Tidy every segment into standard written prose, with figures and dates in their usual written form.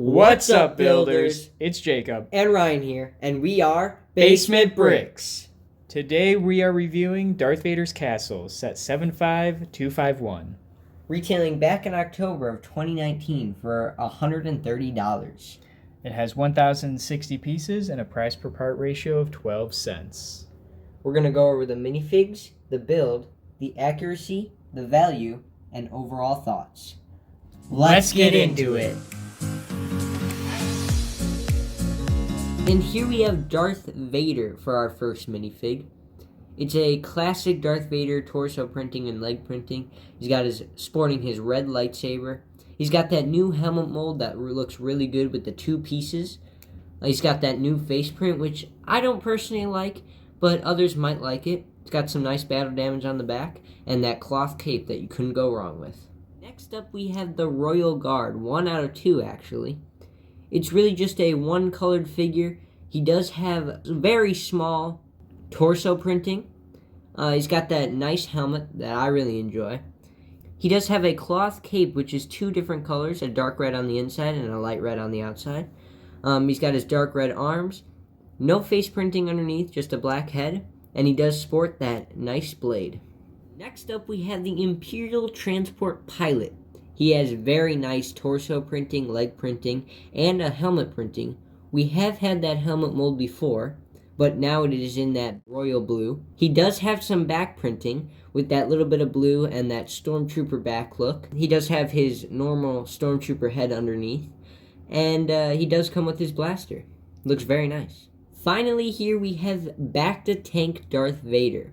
What's up, builders? It's Jacob. And Ryan here, and we are Basement Bricks. Today we are reviewing Darth Vader's Castle, set 75251. Retailing back in October of 2019 for $130. It has 1,060 pieces and a price per part ratio of 12 cents. We're going to go over the minifigs, the build, the accuracy, the value, and overall thoughts. Let's get into it. And here we have Darth Vader for our first minifig. It's a classic Darth Vader torso printing and leg printing. He's sporting his red lightsaber. He's got that new helmet mold that looks really good with the two pieces. He's got that new face print, which I don't personally like, but others might like it. It's got some nice battle damage on the back, and that cloth cape that you couldn't go wrong with. Next up we have the Royal Guard, 1 out of 2 actually. It's really just a one-colored figure. He does have very small torso printing. He's got that nice helmet that I really enjoy. He does have a cloth cape, which is 2 different colors, a dark red on the inside and a light red on the outside. He's got his dark red arms, no face printing underneath, just a black head, and he does sport that nice blade. Next up, we have the Imperial Transport Pilot. He has very nice torso printing, leg printing, and a helmet printing. We have had that helmet mold before, but now it is in that royal blue. He does have some back printing with that little bit of blue and that Stormtrooper back look. He does have his normal Stormtrooper head underneath, and he does come with his blaster. Looks very nice. Finally, here we have back-to-tank Darth Vader.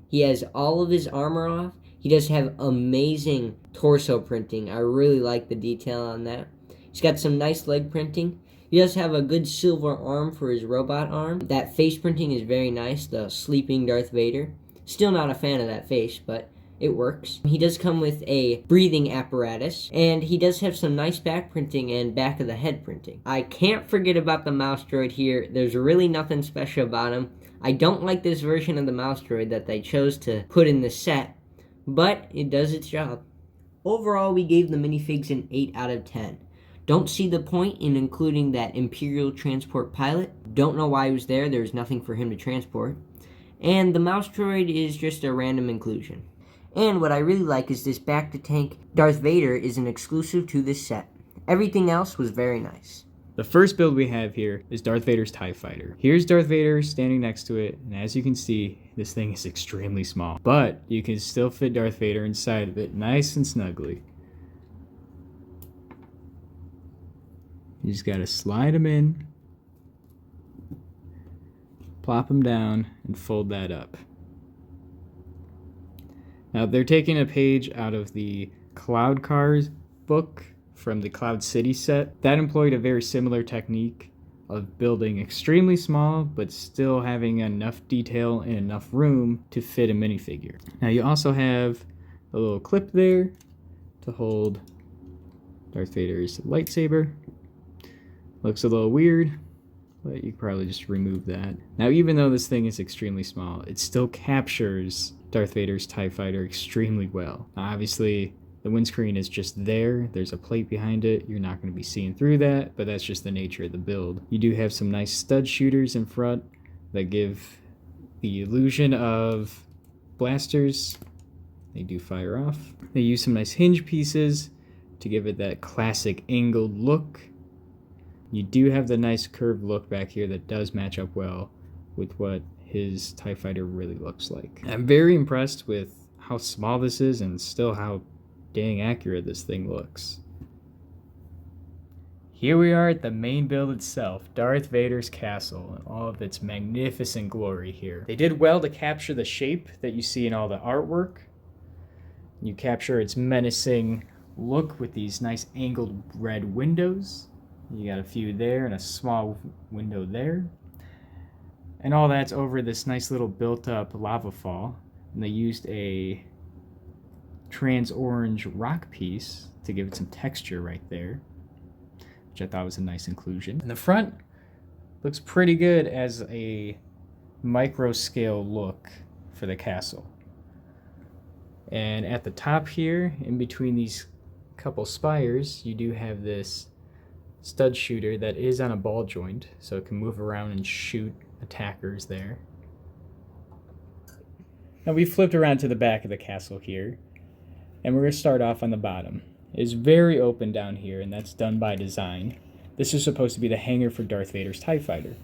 He has all of his armor off. He does have amazing torso printing. I really like the detail on that. He's got some nice leg printing. He does have a good silver arm for his robot arm. That face printing is very nice, the sleeping Darth Vader. Still not a fan of that face, but it works. He does come with a breathing apparatus, and he does have some nice back printing and back of the head printing. I can't forget about the mouse droid here. There's really nothing special about him. I don't like this version of the mouse droid that they chose to put in the set, but it does its job. Overall, we gave the minifigs an 8 out of 10. Don't see the point in including that Imperial Transport Pilot. Don't know why he was there. There's nothing for him to transport. And the mouse droid is just a random inclusion. And what I really like is this back-to-tank Darth Vader is an exclusive to this set. Everything else was very nice. The first build we have here is Darth Vader's TIE Fighter. Here's Darth Vader standing next to it, and as you can see, this thing is extremely small. But you can still fit Darth Vader inside of it nice and snugly. You just gotta slide him in, plop him down, and fold that up. Now they're taking a page out of the Cloud Cars book from the Cloud City set. That employed a very similar technique of building extremely small, but still having enough detail and enough room to fit a minifigure. Now you also have a little clip there to hold Darth Vader's lightsaber. Looks a little weird, but you can probably just remove that. Now, even though this thing is extremely small, it still captures Darth Vader's TIE Fighter extremely well. Now, obviously, the windscreen is just there. There's a plate behind it. You're not going to be seeing through that, but that's just the nature of the build. You do have some nice stud shooters in front that give the illusion of blasters. They do fire off. They use some nice hinge pieces to give it that classic angled look. You do have the nice curved look back here that does match up well with what his TIE Fighter really looks like. I'm very impressed with how small this is and still how dang accurate this thing looks. Here we are at the main build itself, Darth Vader's Castle, and all of its magnificent glory here. They did well to capture the shape that you see in all the artwork. You capture its menacing look with these nice angled red windows. You got a few there and a small window there. And all that's over this nice little built-up lava fall. And they used a trans-orange rock piece to give it some texture right there, which I thought was a nice inclusion. And the front looks pretty good as a micro-scale look for the castle. And at the top here, in between these couple spires, you do have this stud shooter that is on a ball joint, so it can move around and shoot attackers there. Now we flipped around to the back of the castle here, and we're going to start off on the bottom. It's very open down here, and that's done by design. This is supposed to be the hangar for Darth Vader's TIE fighter,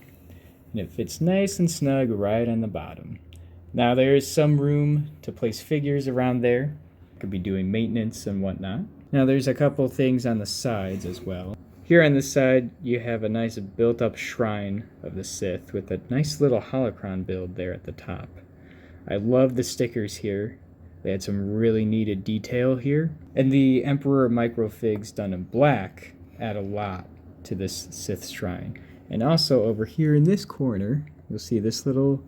and it fits nice and snug right on the bottom. Now there is some room to place figures around there. Could be doing maintenance and whatnot. Now there's a couple things on the sides as well. Here on this side you have a nice built-up shrine of the Sith with a nice little holocron build there at the top. I love the stickers here. They had some really needed detail here. And the Emperor microfigs done in black add a lot to this Sith shrine. And also over here in this corner, you'll see this little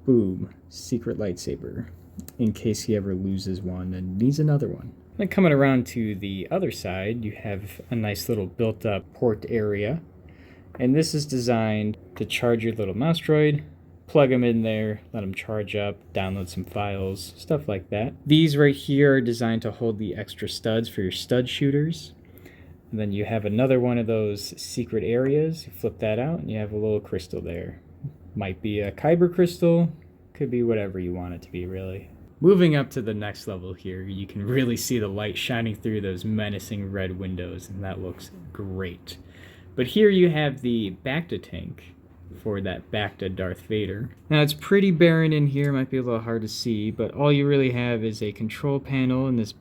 boom, secret lightsaber, in case he ever loses one and needs another one. Then coming around to the other side, you have a nice little built-up port area. And this is designed to charge your little mouse droid, plug them in there, let them charge up, download some files, stuff like that. These right here are designed to hold the extra studs for your stud shooters. And then you have another one of those secret areas. You flip that out and you have a little crystal there. Might be a kyber crystal, could be whatever you want it to be, really. Moving up to the next level here, you can really see the light shining through those menacing red windows, and that looks great. But here you have the Bacta tank for that Bacta Darth Vader. Now it's pretty barren in here, might be a little hard to see, but all you really have is a control panel in this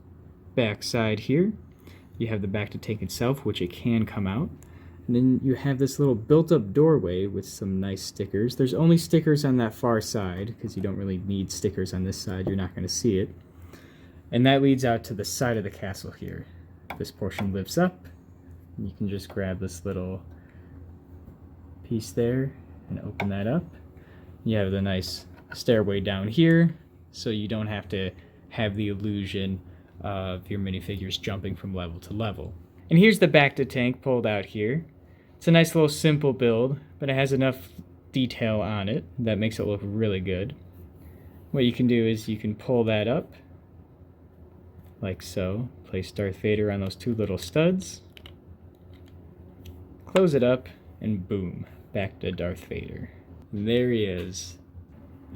back side here. You have the Bacta tank itself, which it can come out. And then you have this little built-up doorway with some nice stickers. There's only stickers on that far side, because you don't really need stickers on this side. You're not going to see it. And that leads out to the side of the castle here. This portion lifts up. And you can just grab this little piece there and open that up. You have the nice stairway down here, so you don't have to have the illusion of your minifigures jumping from level to level. And here's the Bacta tank pulled out here. It's a nice little simple build, but it has enough detail on it that makes it look really good. What you can do is you can pull that up, like so. Place Darth Vader on those two little studs. Close it up, and boom, back to Darth Vader. And there he is.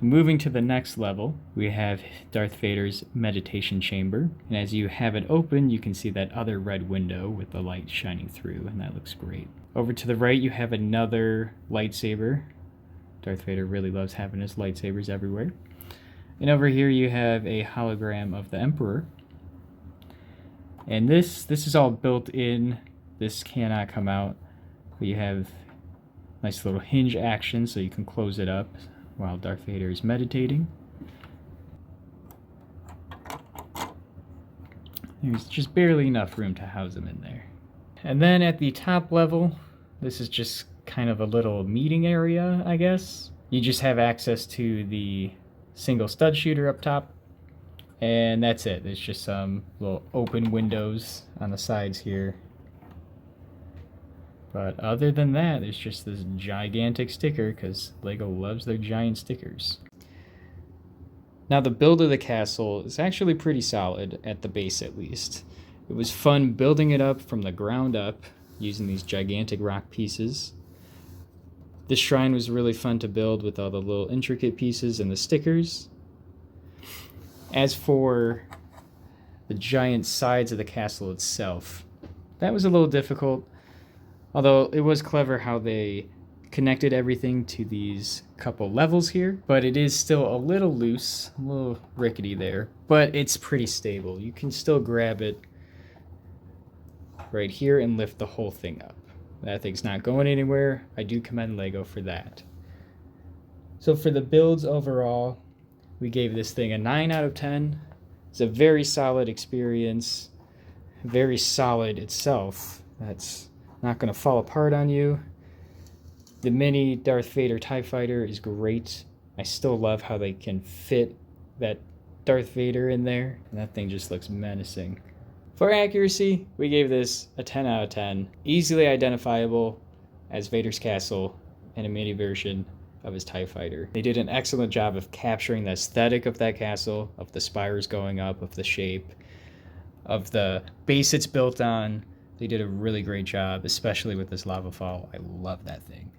Moving to the next level, we have Darth Vader's meditation chamber. And as you have it open, you can see that other red window with the light shining through, and that looks great. Over to the right, you have another lightsaber. Darth Vader really loves having his lightsabers everywhere. And over here, you have a hologram of the Emperor. And this is all built in. This cannot come out. But you have nice little hinge action, so you can close it up while Darth Vader is meditating. There's just barely enough room to house him in there. And then at the top level, this is just kind of a little meeting area, I guess. You just have access to the single stud shooter up top, and that's it. There's just some little open windows on the sides here. But other than that, it's just this gigantic sticker, because LEGO loves their giant stickers. Now the build of the castle is actually pretty solid, at the base at least. It was fun building it up from the ground up, using these gigantic rock pieces. This shrine was really fun to build with all the little intricate pieces and the stickers. As for the giant sides of the castle itself, that was a little difficult. Although it was clever how they connected everything to these couple levels here, but it is still a little loose, a little rickety there, but it's pretty stable. You can still grab it right here and lift the whole thing up. That thing's not going anywhere. I do commend LEGO for that. So for the builds overall, we gave this thing a 9 out of 10. It's a very solid experience, very solid itself. That's not going to fall apart on you. The mini Darth Vader TIE Fighter is great. I still love how they can fit that Darth Vader in there, and that thing just looks menacing. For accuracy, we gave this a 10 out of 10. Easily identifiable as Vaders Castle and a mini version of his TIE Fighter. They did an excellent job of capturing the aesthetic of that castle, of the spires going up, of the shape, of the base it's built on, They did a really great job, especially with this lava fall. I love that thing.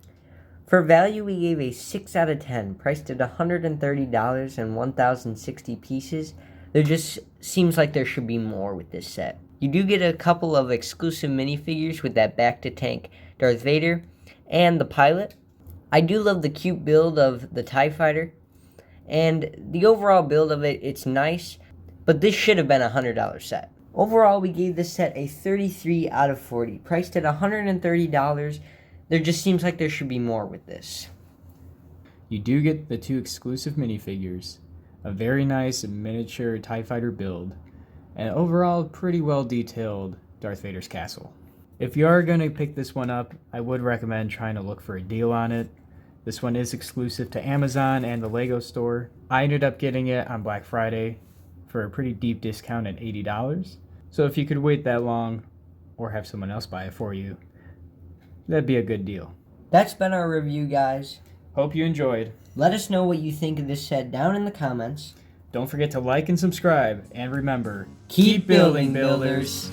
For value, we gave a 6 out of 10, priced at $130 and 1,060 pieces. There just seems like there should be more with this set. You do get a couple of exclusive minifigures with that back-to-tank Darth Vader and the pilot. I do love the cute build of the TIE Fighter, and the overall build of it, it's nice, but this should have been a $100 set. Overall, we gave this set a 33 out of 40, priced at $130. There just seems like there should be more with this. You do get the 2 exclusive minifigures, a very nice miniature TIE Fighter build, and overall pretty well detailed Darth Vader's castle. If you are going to pick this one up, I would recommend trying to look for a deal on it. This one is exclusive to Amazon and the LEGO store. I ended up getting it on Black Friday for a pretty deep discount at $80. So if you could wait that long or have someone else buy it for you, that'd be a good deal. That's been our review, guys. Hope you enjoyed. Let us know what you think of this set down in the comments. Don't forget to like and subscribe. And remember, Keep building, builders.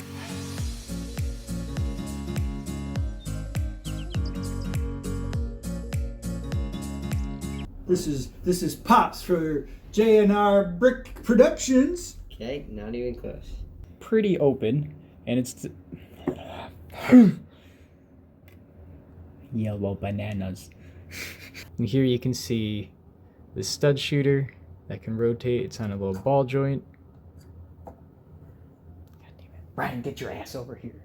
This is Pops for J&R Brick Productions. Okay, not even close. Pretty open, and it's yellow bananas. And here you can see the stud shooter that can rotate. It's on a little ball joint. God damn it. Ryan, get your ass over here.